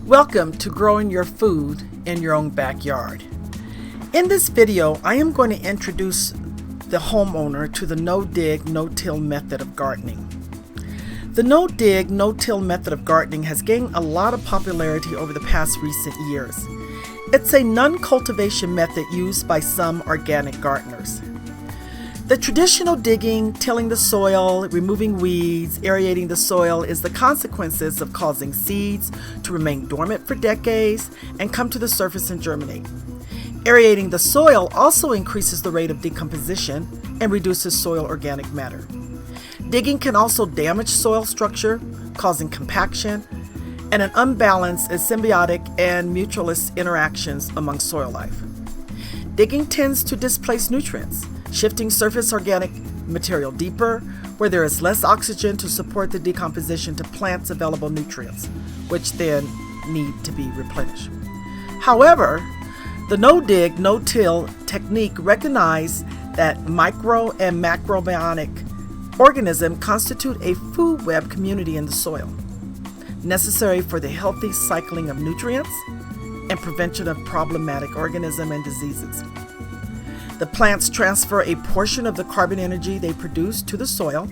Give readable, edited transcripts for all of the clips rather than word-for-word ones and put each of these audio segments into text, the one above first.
Welcome to growing your food in your own backyard. In this video, I am going to introduce the homeowner to the NoDig No-Till method of gardening. The NoDig No-Till method of gardening has gained a lot of popularity over the past recent years. It's a non-cultivation method used by some organic gardeners. The traditional digging, tilling the soil, removing weeds, aerating the soil is the consequences of causing seeds to remain dormant for decades and come to the surface and germinate. Aerating the soil also increases the rate of decomposition and reduces soil organic matter. Digging can also damage soil structure, causing compaction and an unbalanced and symbiotic and mutualist interactions among soil life. Digging tends to displace nutrients, shifting surface organic material deeper, where there is less oxygen to support the decomposition to plants' available nutrients, which then need to be replenished. However, the NoDig No-Till technique recognizes that micro and macrobionic organisms constitute a food web community in the soil, necessary for the healthy cycling of nutrients and prevention of problematic organisms and diseases. The plants transfer a portion of the carbon energy they produce to the soil,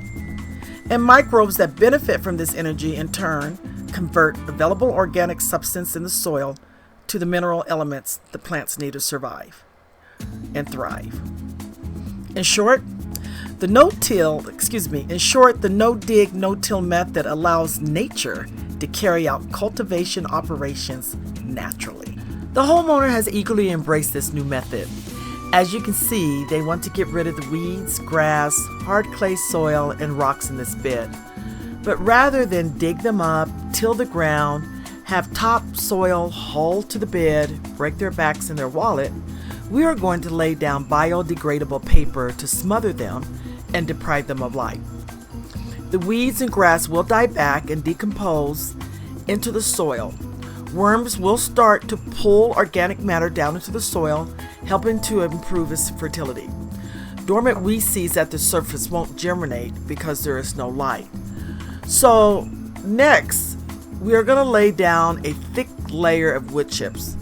and microbes that benefit from this energy in turn convert available organic substance in the soil to the mineral elements the plants need to survive and thrive. In short, the NoDig No-Till method allows nature to carry out cultivation operations naturally. The homeowner has eagerly embraced this new method. As you can see, they want to get rid of the weeds, grass, hard clay soil, and rocks in this bed. But rather than dig them up, till the ground, have topsoil hauled to the bed, break their backs in their wallet, we are going to lay down biodegradable paper to smother them and deprive them of light. The weeds and grass will die back and decompose into the soil. Worms will start to pull organic matter down into the soil, helping to improve its fertility. Dormant weed seeds at the surface won't germinate because there is no light. So next, we are going to lay down a thick layer of wood chips,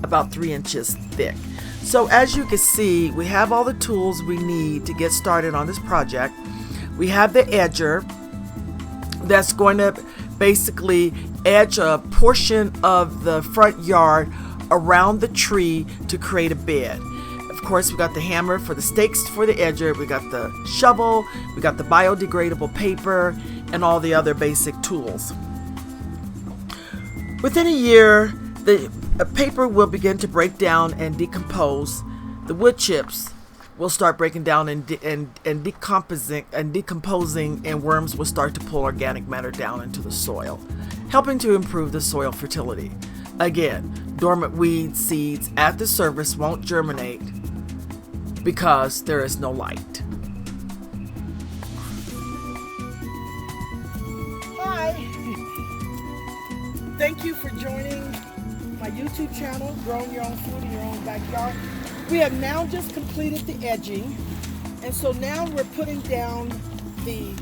about 3 inches thick. So as you can see, we have all the tools we need to get started on this project. We have the edger that's going to basically edge a portion of the front yard around the tree to create a bed. Of course, we got the hammer for the stakes for the edger, we got the shovel, we got the biodegradable paper, and all the other basic tools. Within a year, the paper will begin to break down and decompose. The wood chips will start breaking down and decomposing, and worms will start to pull organic matter down into the soil, helping to improve the soil fertility. Again, dormant weed seeds at the surface won't germinate because there is no light. Hi! Thank you for joining my YouTube channel, Growing Your Own Food in Your Own Backyard. We have now just completed the edging, and so now we're putting down the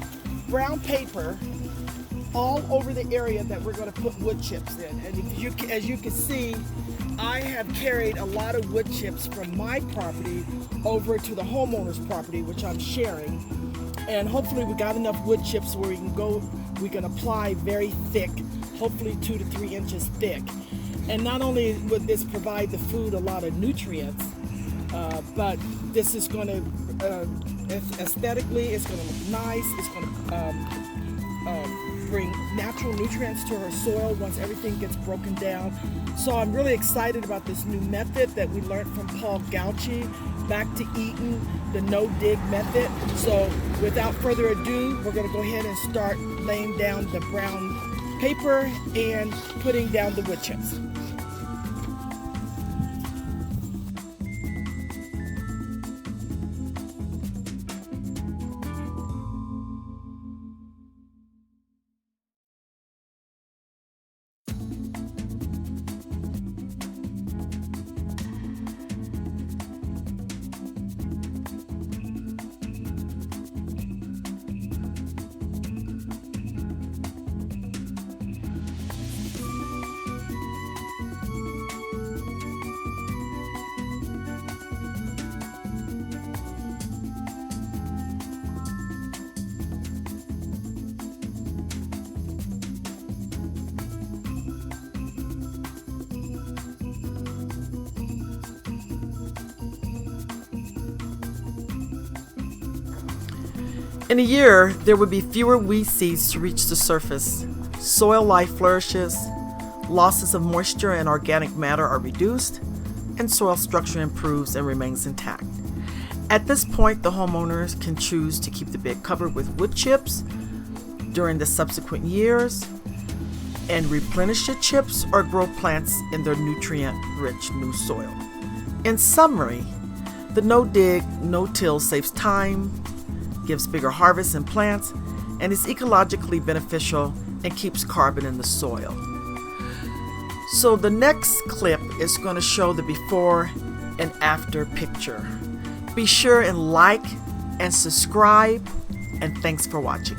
brown paper all over the area that we're going to put wood chips in. And as you can see, I have carried a lot of wood chips from my property over to the homeowner's property, which I'm sharing. And hopefully we got enough wood chips where we can apply very thick, hopefully 2 to 3 inches thick. And not only would this provide the food a lot of nutrients, but this is going to, aesthetically, it's going to look nice. It's going to bring natural nutrients to our soil once everything gets broken down. So I'm really excited about this new method that we learned from Paul Gauchi back to Eaton, the NoDig Method. So without further ado, we're going to go ahead and start laying down the brown paper and putting down the wood chips. In a year, there would be fewer weed seeds to reach the surface. Soil life flourishes, losses of moisture and organic matter are reduced, and soil structure improves and remains intact. At this point, the homeowners can choose to keep the bed covered with wood chips during the subsequent years and replenish the chips or grow plants in their nutrient-rich new soil. In summary, the no-dig, no-till saves time, gives bigger harvests in plants, and is ecologically beneficial and keeps carbon in the soil. So the next clip is going to show the before and after picture. Be sure and like and subscribe, and thanks for watching.